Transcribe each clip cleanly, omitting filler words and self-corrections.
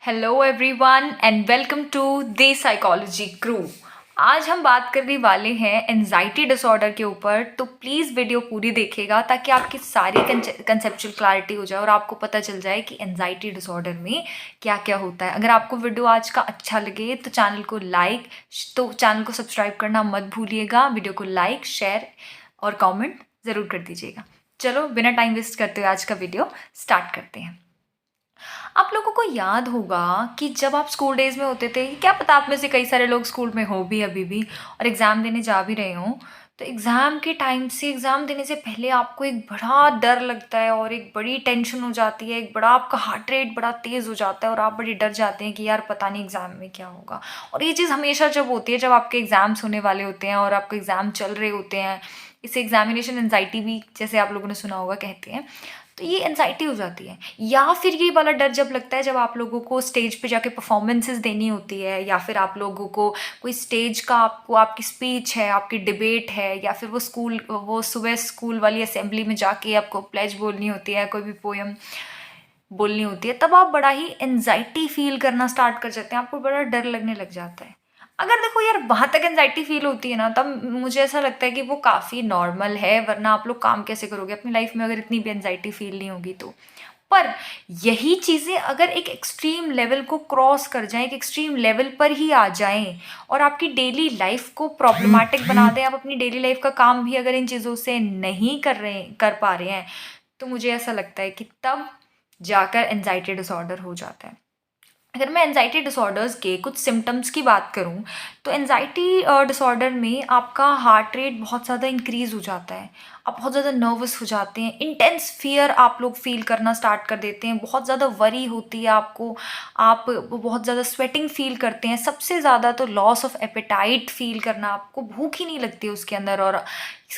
Hello everyone and welcome to the psychology crew. आज हम बात करने वाले हैं एनजाइटी डिसऑर्डर के ऊपर, तो प्लीज़ वीडियो पूरी देखिएगा ताकि आपकी सारी कंसेप्चुअल क्लैरिटी हो जाए और आपको पता चल जाए कि एनजाइटी डिसऑर्डर में क्या क्या होता है। अगर आपको वीडियो आज का अच्छा लगे तो चैनल को सब्सक्राइब करना मत भूलिएगा। वीडियो को लाइक, शेयर और कमेंट ज़रूर कर दीजिएगा। चलो बिना टाइम वेस्ट करते हुए आज का वीडियो स्टार्ट करते हैं। आप लोगों को याद होगा कि जब आप स्कूल डेज में होते थे, क्या पता आप में से कई सारे लोग स्कूल में हो भी अभी भी और एग्ज़ाम देने जा भी रहे हों, तो एग्ज़ाम के टाइम से एग्ज़ाम देने से पहले आपको एक बड़ा डर लगता है और एक बड़ी टेंशन हो जाती है, एक बड़ा आपका हार्ट रेट बड़ा तेज़ हो जाता है और आप बड़े डर जाते हैं कि यार पता नहीं एग्ज़ाम में क्या होगा। और ये चीज़ हमेशा जब होती है जब आपके एग्ज़ाम्स होने वाले होते हैं और आपके एग्ज़ाम चल रहे होते हैं। इसे एग्जामिनेशन एनजाइटी भी जैसे आप लोगों ने सुना होगा कहते हैं। तो ये एनजाइटी हो जाती है, या फिर ये वाला डर जब लगता है जब आप लोगों को स्टेज पे जाके परफॉर्मेंसेस देनी होती है, या फिर आप लोगों को कोई स्टेज का आपको आपकी स्पीच है, आपकी डिबेट है, या फिर वो सुबह स्कूल वाली असेंबली में जाके आपको प्लेज बोलनी होती है, कोई भी पोएम बोलनी होती है, तब आप बड़ा ही एनजाइटी फील करना स्टार्ट कर जाते हैं, आपको बड़ा डर लगने लग जाता है। अगर देखो यार वहाँ तक एनजाइटी फील होती है ना, तब मुझे ऐसा लगता है कि वो काफ़ी नॉर्मल है, वरना आप लोग काम कैसे करोगे अपनी लाइफ में अगर इतनी भी एनजाइटी फील नहीं होगी तो। पर यही चीज़ें अगर एक एक्सट्रीम लेवल को क्रॉस कर जाएं, एक एक्सट्रीम लेवल पर ही आ जाएं और आपकी डेली लाइफ को प्रॉब्लमेटिक बना दें, आप अपनी डेली लाइफ का काम भी अगर इन चीज़ों से नहीं कर पा रहे हैं, तो मुझे ऐसा लगता है कि तब जाकर एनजाइटी डिसऑर्डर हो जाता है। अगर मैं एनजाइटी डिसऑर्डर्स के कुछ सिम्टम्स की बात करूं, तो एनजाइटी डिसऑर्डर में आपका हार्ट रेट बहुत ज़्यादा इंक्रीज़ हो जाता है, आप बहुत ज़्यादा नर्वस हो जाते हैं, इंटेंस फियर आप लोग फील करना स्टार्ट कर देते हैं, बहुत ज़्यादा वरी होती है आपको, आप बहुत ज़्यादा स्वेटिंग फील करते हैं, सबसे ज़्यादा तो लॉस ऑफ एपेटाइट फील करना, आपको भूख ही नहीं लगती उसके अंदर। और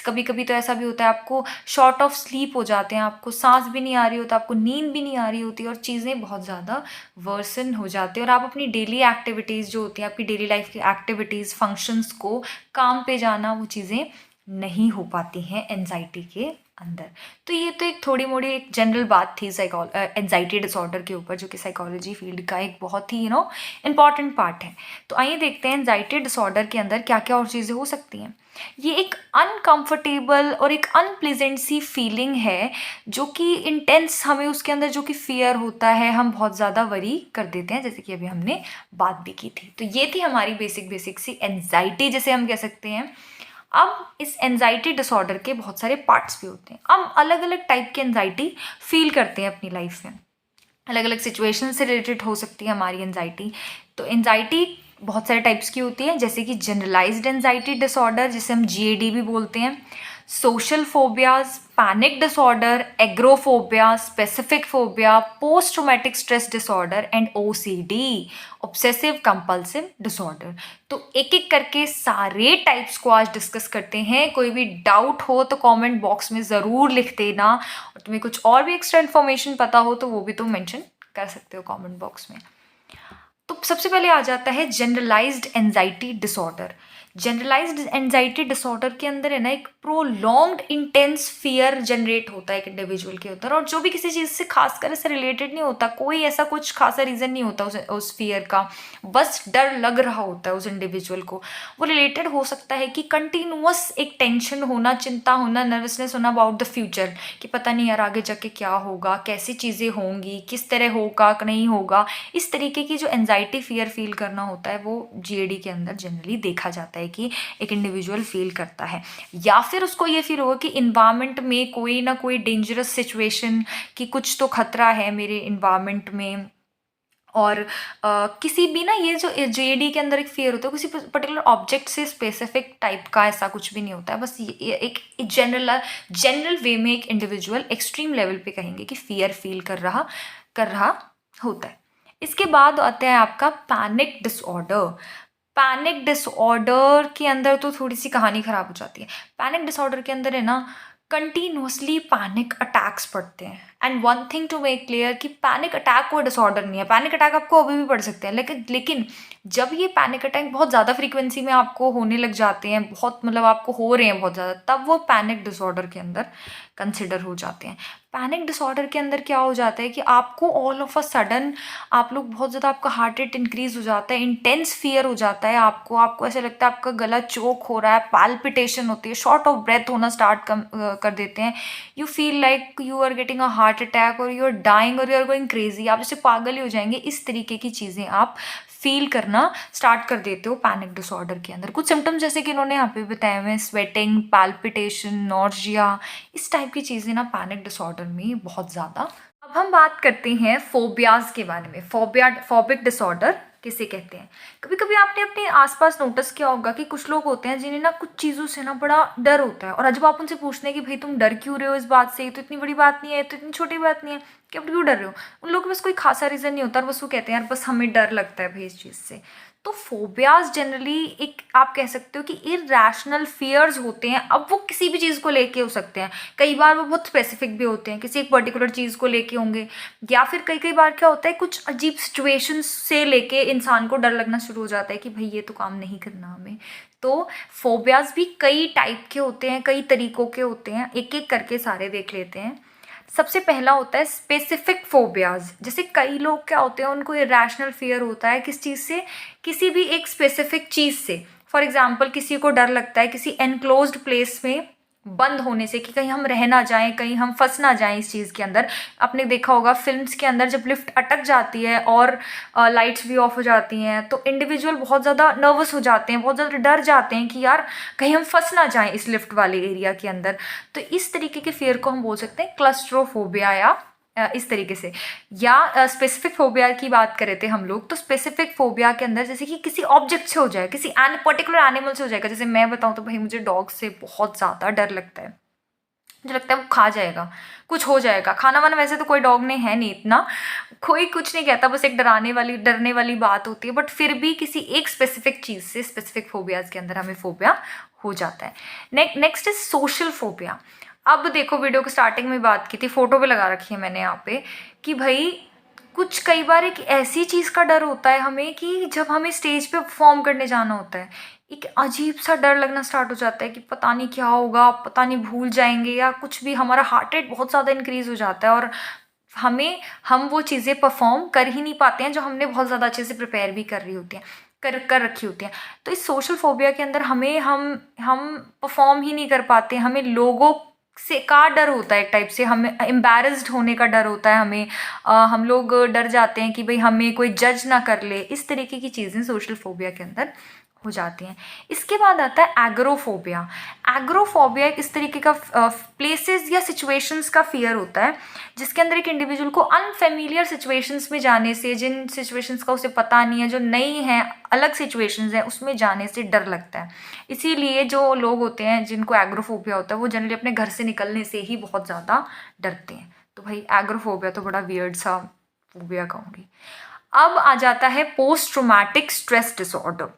कभी कभी तो ऐसा भी होता है आपको शॉर्ट ऑफ स्लीप हो जाते हैं, आपको सांस भी नहीं आ रही होती, आपको नींद भी नहीं आ रही होती और चीज़ें बहुत ज़्यादा वर्सन हो जाती है और आप अपनी डेली एक्टिविटीज़ जो होती हैं, आपकी डेली लाइफ की एक्टिविटीज़, फंक्शंस को, काम पे जाना, वो चीज़ें नहीं हो पाती हैं एनजाइटी के अंदर। तो ये तो एक थोड़ी मोड़ी एक जनरल बात थी एनजाइटी डिसऑर्डर के ऊपर, जो कि साइकोलॉजी फील्ड का एक बहुत ही इम्पॉर्टेंट पार्ट है। तो आइए देखते हैं एनजाइटी डिसऑर्डर के अंदर क्या क्या और चीज़ें हो सकती हैं। ये एक अनकंफर्टेबल और एक अनप्लेजेंट सी फीलिंग है, जो कि इंटेंस, हमें उसके अंदर जो कि फियर होता है, हम बहुत ज़्यादा वरी कर देते हैं, जैसे कि अभी हमने बात भी की थी। तो ये थी हमारी बेसिक सी एनजाइटी जिसे हम कह सकते हैं। अब इस एनजाइटी डिसऑर्डर के बहुत सारे पार्ट्स भी होते हैं। हम अलग अलग टाइप की एनजाइटी फील करते हैं अपनी लाइफ में, अलग अलग सिचुएशन से रिलेटेड हो सकती है हमारी एनजाइटी। तो एनजाइटी बहुत सारे टाइप्स की होती है, जैसे कि जनरलाइज्ड एनजाइटी डिसऑर्डर जिसे हम जीएडी भी बोलते हैं, social phobias, panic disorder, agoraphobia, specific phobia, post traumatic stress disorder and OCD, obsessive compulsive disorder. तो एक एक करके सारे टाइप्स को आज डिस्कस करते हैं। कोई भी डाउट हो तो कमेंट बॉक्स में ज़रूर लिख देना, और तुम्हें कुछ और भी एक्स्ट्रा इन्फॉर्मेशन पता हो तो वो भी तुम मेंशन कर सकते हो कमेंट बॉक्स में। तो सबसे पहले आ जाता है generalised anxiety disorder. Generalised anxiety disorder के अंदर है ना, एक प्रोलॉन्ग्ड इंटेंस फियर जनरेट होता है एक इंडिविजुअल के अंदर, और जो भी किसी चीज़ से खासकर से रिलेटेड नहीं होता, कोई ऐसा कुछ खासा रीज़न नहीं होता उस फियर का, बस डर लग रहा होता है उस इंडिविजुअल को। वो रिलेटेड हो सकता है कि कंटिन्यूअस एक टेंशन होना, चिंता होना, नर्वसनेस होना अबाउट द फ्यूचर, कि पता नहीं यार आगे जाके क्या होगा, कैसी चीज़ें होंगी, किस तरह होगा नहीं होगा। इस तरीके की जो एनजाइटी फियर फील करना होता है वो जीएडी के अंदर जनरली देखा जाता है कि एक इंडिविजुअल फील करता है। या फिर उसको ये फील होगा कि इन्वायरमेंट में कोई ना कोई डेंजरस सिचुएशन, कि कुछ तो खतरा है मेरे इन्वायरमेंट में। और किसी भी ना, ये जो जेडी के अंदर एक फियर होता है किसी पर्टिकुलर ऑब्जेक्ट से स्पेसिफिक टाइप का, ऐसा कुछ भी नहीं होता है, बस ये एक जनरल वे में एक इंडिविजुअल एक्सट्रीम लेवल पे कहेंगे कि फियर फील कर रहा होता है। इसके बाद आता है आपका पैनिक डिसऑर्डर। पैनिक डिसऑर्डर के अंदर तो थोड़ी सी कहानी खराब हो जाती है। पैनिक डिसऑर्डर के अंदर है ना, कंटिन्यूसली पैनिक अटैक्स पड़ते हैं। And one thing to make clear कि पैनिक अटैक कोई डिसऑर्डर नहीं है। पैनिक अटैक आपको अभी भी पड़ सकते हैं, लेकिन जब ये पैनिक अटैक बहुत ज़्यादा फ्रीक्वेंसी में आपको होने लग जाते हैं, बहुत मतलब आपको हो रहे हैं बहुत ज़्यादा, तब वो पैनिक डिसऑर्डर के अंदर कंसिडर हो जाते हैं। पैनिक डिसऑर्डर के अंदर क्या हो जाता है कि आपको ऑल ऑफ अ सडन आप लोग बहुत ज़्यादा, आपका हार्ट रेट इंक्रीज हो जाता है, इंटेंस फियर हो जाता है, आपको ऐसा लगता है आपका गला चोक हो रहा है, पाल्पिटेशन होती है, शॉर्ट ऑफ ब्रेथ होना स्टार्ट कर देते हैं, you feel like you are getting a heart attack और यू आर डाइंग और यू आर गोइंग क्रेजी, आप जैसे पागल ही हो जाएंगे। इस तरीके की चीज़ें आप फील करना स्टार्ट कर देते हो पैनिक डिसऑर्डर के अंदर। कुछ सिम्टम्स जैसे कि इन्होंने यहाँ पे बताए हुए हैं, स्वेटिंग, पैल्पिटेशन, नॉर्जिया, इस टाइप की चीज़ें ना पैनिक डिसऑर्डर में बहुत ज़्यादा। अब हम बात करते हैं फोबियाज के बारे में। फोबिक डिसऑर्डर किसे कहते हैं? कभी कभी आपने अपने आसपास नोटिस किया होगा कि कुछ लोग होते हैं जिन्हें ना कुछ चीज़ों से ना बड़ा डर होता है, और जब आप उनसे पूछते हैं कि भाई तुम डर क्यों रहे हो इस बात से, ये तो इतनी बड़ी बात नहीं है, तो इतनी छोटी बात नहीं है, कि आप क्यों डर रहे हो, उन लोगों के पास कोई खासा रीज़न नहीं होता, और बस वो कहते हैं यार बस हमें डर लगता है भाई इस चीज़ से। तो फोबियाज जनरली एक आप कह सकते हो कि इरैशनल फियर्स होते हैं। अब वो किसी भी चीज़ को लेके हो सकते हैं, कई बार वो बहुत स्पेसिफिक भी होते हैं, किसी एक पर्टिकुलर चीज़ को लेके होंगे, या फिर कई कई बार क्या होता है कुछ अजीब सिचुएशंस से लेके इंसान को डर लगना शुरू हो जाता है कि भाई ये तो काम नहीं करना हमें। तो फोबियाज भी कई टाइप के होते हैं, कई तरीकों के होते हैं, एक एक करके सारे देख लेते हैं। सबसे पहला होता है स्पेसिफिक फोबियाज। जैसे कई लोग क्या होते हैं उनको इरैशनल फियर होता है किस चीज़ से, किसी भी एक स्पेसिफिक चीज़ से। फॉर एग्जाम्पल किसी को डर लगता है किसी एनक्लोज्ड प्लेस में बंद होने से, कि कहीं हम रह ना जाएं, कहीं हम फंस ना जाएं इस चीज़ के अंदर। आपने देखा होगा फिल्म्स के अंदर जब लिफ्ट अटक जाती है और लाइट्स भी ऑफ हो जाती हैं तो इंडिविजुअल बहुत ज़्यादा नर्वस हो जाते हैं, बहुत ज़्यादा डर जाते हैं कि यार कहीं हम फंस ना जाएं इस लिफ्ट वाले एरिया के अंदर। तो इस तरीके के फियर को हम बोल सकते हैं क्लस्ट्रोफोबिया, या इस तरीके से। या स्पेसिफिक फोबिया की बात करे थे हम लोग, तो स्पेसिफिक फोबिया के अंदर जैसे कि किसी ऑब्जेक्ट से हो जाए, किसी पर्टिकुलर एनिमल से हो जाएगा। जैसे मैं बताऊं तो भाई मुझे डॉग से बहुत ज़्यादा डर लगता है, मुझे लगता है वो खा जाएगा, कुछ हो जाएगा। खाना वाना वैसे तो कोई डॉग ने है नहीं इतना, कोई कुछ नहीं कहता, बस एक डरने वाली बात होती है, बट फिर भी किसी एक स्पेसिफिक चीज़ से स्पेसिफिक फोबियाज के अंदर हमें फोबिया हो जाता है। Next is social phobia. अब देखो वीडियो को स्टार्टिंग में बात की थी, फोटो पे लगा रखी है मैंने यहाँ पे, कि भाई कुछ कई बार एक ऐसी चीज़ का डर होता है हमें कि जब हमें स्टेज पे परफॉर्म करने जाना होता है, एक अजीब सा डर लगना स्टार्ट हो जाता है कि पता नहीं क्या होगा, पता नहीं भूल जाएंगे या कुछ भी, हमारा हार्ट रेट बहुत ज़्यादा इंक्रीज हो जाता है और हम वो चीज़ें परफॉर्म कर ही नहीं पाते हैं जो हमने बहुत ज़्यादा अच्छे से प्रिपेयर भी कर रही होती हैं, कर रखी होती हैं। तो इस सोशल फोबिया के अंदर हम परफॉर्म ही नहीं कर पाते, हमें लोगों से का डर होता है, एक टाइप से हमें एम्बैरेस्ड होने का डर होता है, हमें हम लोग डर जाते हैं कि भाई हमें कोई जज ना कर ले। इस तरीके की चीज़ें सोशल फोबिया के अंदर हो जाती हैं। इसके बाद आता है एग्रोफोबिया। एग्रोफोबिया एक इस तरीके का प्लेसेस या सिचुएशंस का फियर होता है जिसके अंदर एक इंडिविजुअल को अनफेमिलियर सिचुएशंस में जाने से, जिन सिचुएशंस का उसे पता नहीं है, जो नई हैं, अलग सिचुएशंस हैं, उसमें जाने से डर लगता है। इसीलिए जो लोग होते हैं जिनको एग्रोफोबिया होता है वो जनरली अपने घर से निकलने से ही बहुत ज़्यादा डरते हैं। तो भाई एग्रोफोबिया तो बड़ा वियर्ड सा फोबिया कहूँगी। अब आ जाता है post traumatic stress disorder.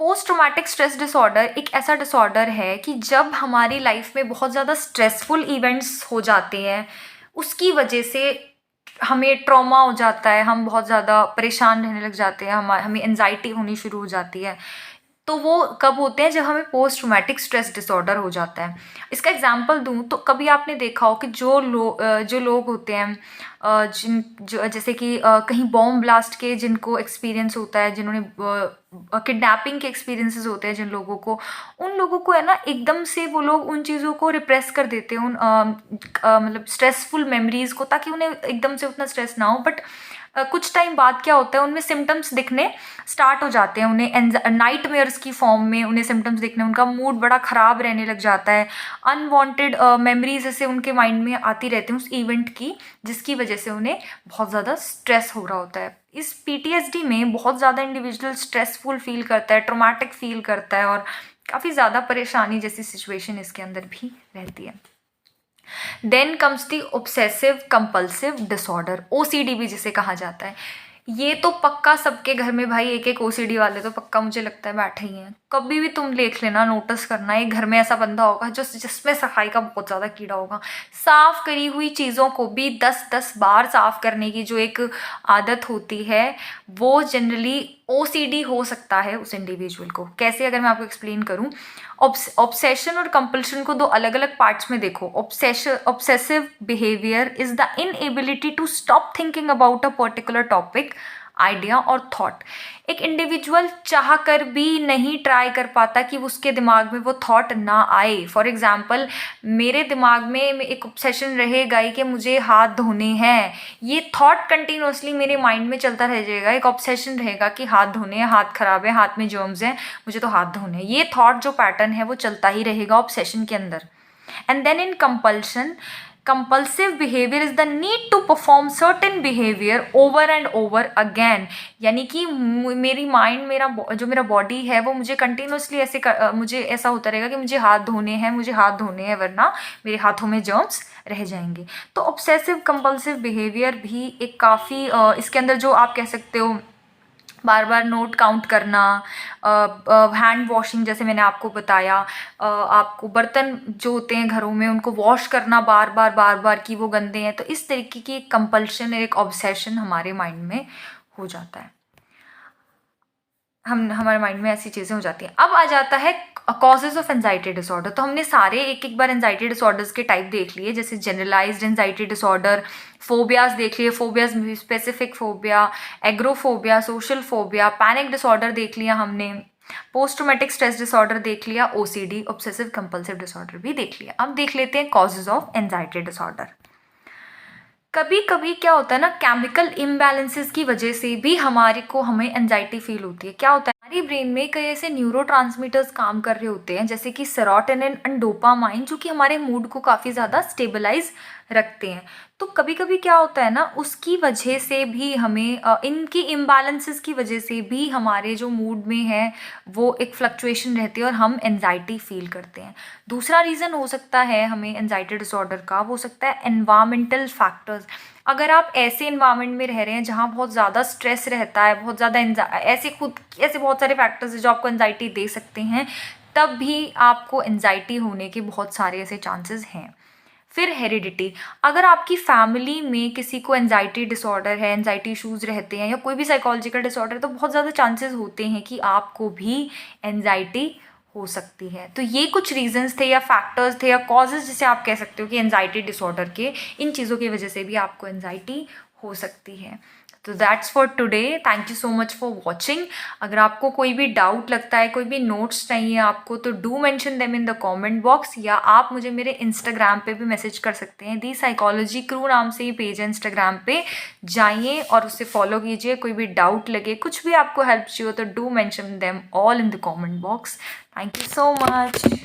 Post traumatic stress disorder एक ऐसा डिसऑर्डर है कि जब हमारी लाइफ में बहुत ज़्यादा स्ट्रेसफुल इवेंट्स हो जाते हैं, उसकी वजह से हमें ट्रॉमा हो जाता है, हम बहुत ज़्यादा परेशान रहने लग जाते हैं, हमें एनजाइटी होनी शुरू हो जाती है। तो वो कब होते हैं? जब हमें पोस्ट ट्रॉमेटिक स्ट्रेस डिसऑर्डर हो जाता है। इसका एग्जांपल दूं तो कभी आपने देखा हो कि जो लोग होते हैं जैसे कि कहीं बॉम्ब ब्लास्ट के जिनको एक्सपीरियंस होता है, जिन्होंने किडनैपिंग के एक्सपीरियंसेस होते हैं जिन लोगों को, उन लोगों को है ना एकदम से वो लोग उन चीज़ों को रिप्रेस कर देते हैं, उन मतलब स्ट्रेसफुल मेमोरीज को, ताकि उन्हें एकदम से उतना स्ट्रेस ना हो। बट कुछ टाइम बाद क्या होता है, उनमें सिम्टम्स दिखने स्टार्ट हो जाते हैं, उन्हें नाइटमेयर्स की फॉर्म में उन्हें सिम्टम्स दिखने, उनका मूड बड़ा ख़राब रहने लग जाता है, अनवांटेड मेमोरीज ऐसे उनके माइंड में आती रहती हैं उस इवेंट की, जिसकी वजह से उन्हें बहुत ज़्यादा स्ट्रेस हो रहा होता है। इस PTSD में बहुत ज़्यादा इंडिविजुअल स्ट्रेसफुल फील करता है, ट्रॉमेटिक फील करता है और काफ़ी ज़्यादा परेशानी जैसी सिचुएशन इसके अंदर भी रहती है। Then comes the obsessive compulsive disorder, OCD भी जिसे कहा जाता है। ये तो पक्का सबके घर में भाई एक एक OCD वाले तो पक्का मुझे लगता है बैठे ही हैं। कभी भी तुम देख लेना, नोटिस करना, एक घर में ऐसा बंदा होगा जिसमें सफाई का बहुत ज़्यादा कीड़ा होगा। साफ़ करी हुई चीज़ों को भी 10-10 बार साफ़ करने की जो एक आदत होती है वो जनरली ओसीडी हो सकता है उस इंडिविजुअल को। कैसे, अगर मैं आपको एक्सप्लेन करूं, ऑब्सेशन और कंपल्शन को दो अलग अलग पार्ट्स में देखो। Obsessive behaviour is the inability to stop thinking about a particular topic, idea और थॉट। एक इंडिविजुअल चाह कर भी नहीं ट्राई कर पाता कि उसके दिमाग में वो थॉट ना आए। फॉर एग्जाम्पल, मेरे दिमाग में एक ऑब्सेशन रहेगा ही कि मुझे हाथ धोने हैं, ये थॉट कंटिन्यूसली मेरे माइंड में चलता रह जाएगा। एक ऑब्सेशन रहेगा कि हाथ धोने हैं, हाथ खराब है, हाथ में जर्म्स हैं, मुझे तो हाथ धोने हैं। ये थॉट जो पैटर्न है वो चलता ही रहेगा ऑब्सेशन के अंदर। And then in compulsion, compulsive behavior is the need to perform certain behavior over and over again। यानी कि मेरी माइंड, मेरा बॉडी है वो मुझे कंटिन्यूसली मुझे ऐसा होता रहेगा कि मुझे हाथ धोने हैं, मुझे हाथ धोने हैं, वरना मेरे हाथों में जर्म्स रह जाएंगे। तो ऑब्सेसिव कंपल्सिव बिहेवियर भी एक काफ़ी इसके अंदर जो आप कह सकते हो बार बार नोट काउंट करना, हैंड वॉशिंग जैसे मैंने आपको बताया, आपको बर्तन जो होते हैं घरों में उनको वॉश करना बार बार कि वो गंदे हैं। तो इस तरीके की एक कंपल्शन, एक ऑब्सेशन हमारे माइंड में हो जाता है, हमारे माइंड में ऐसी चीज़ें हो जाती हैं। अब आ जाता है कॉजेज ऑफ एंजाइटी डिसऑर्डर। तो हमने सारे एक बार एंजाइटी डिसऑर्डर्स के टाइप देख लिए, जैसे जनरलाइज्ड एंजाइटी डिसऑर्डर, फोबियाज देख लिए, फोबियाज में specific phobia, agoraphobia, social phobia, panic disorder देख लिया हमने, पोस्ट ट्रॉमेटिक स्ट्रेस डिसऑर्डर देख लिया, ओसीडी ऑब्सेसिव कंपल्सिव डिसऑर्डर भी देख लिया। अब देख लेते हैं कॉजेज ऑफ एंजाइटी डिसऑर्डर। कभी कभी क्या होता है ना, केमिकल इम्बैलेंसेस की वजह से भी हमें एंजाइटी फील होती है। क्या होता है, हमारी ब्रेन में कई ऐसे न्यूरोट्रांसमीटर्स काम कर रहे होते हैं, जैसे कि सेरोटोनिन एंड डोपामाइन, जो कि हमारे मूड को काफ़ी ज़्यादा स्टेबलाइज रखते हैं। तो कभी कभी क्या होता है ना, उसकी वजह से भी हमें इनकी इम्बैलेंसेस की वजह से भी हमारे जो मूड में है वो एक फ्लक्चुएशन रहती है और हम एंजाइटी फील करते हैं। दूसरा रीज़न हो सकता है हमें एंजाइटी डिसऑर्डर का, वो हो सकता है एनवायरमेंटल फैक्टर्स। अगर आप ऐसे इन्वायरमेंट में रह रहे हैं जहाँ बहुत ज़्यादा स्ट्रेस रहता है, बहुत ज़्यादा ऐसे बहुत सारे फैक्टर्स हैं जो आपको एंजाइटी दे सकते हैं, तब भी आपको एंजाइटी होने के बहुत सारे ऐसे चांसेस हैं। फिर हेरिडिटी, अगर आपकी फैमिली में किसी को एंजाइटी डिसऑर्डर है, एंजाइटी इशूज़ रहते हैं या कोई भी साइकोलॉजिकल डिसऑर्डर है, तो बहुत ज़्यादा चांसेस होते हैं कि आपको भी एंजाइटी हो सकती है। तो ये कुछ रीजंस थे या फैक्टर्स थे या कॉजेज जिसे आप कह सकते हो कि एंजाइटी डिसऑर्डर के, इन चीज़ों की वजह से भी आपको एंजाइटी हो सकती है। तो that's for today, thank you so much for watching. अगर आपको कोई भी डाउट लगता है, कोई भी नोट्स चाहिए आपको, तो do mention them in the comment box, या आप मुझे मेरे इंस्टाग्राम पे भी मैसेज कर सकते हैं। दी साइकोलॉजी क्रू नाम से ही पेज है इंस्टाग्राम पे, जाइए और उससे फॉलो कीजिए। कोई भी डाउट लगे, कुछ भी आपको हेल्प चाहिए तो do mention them all in the comment box. Thank you so much.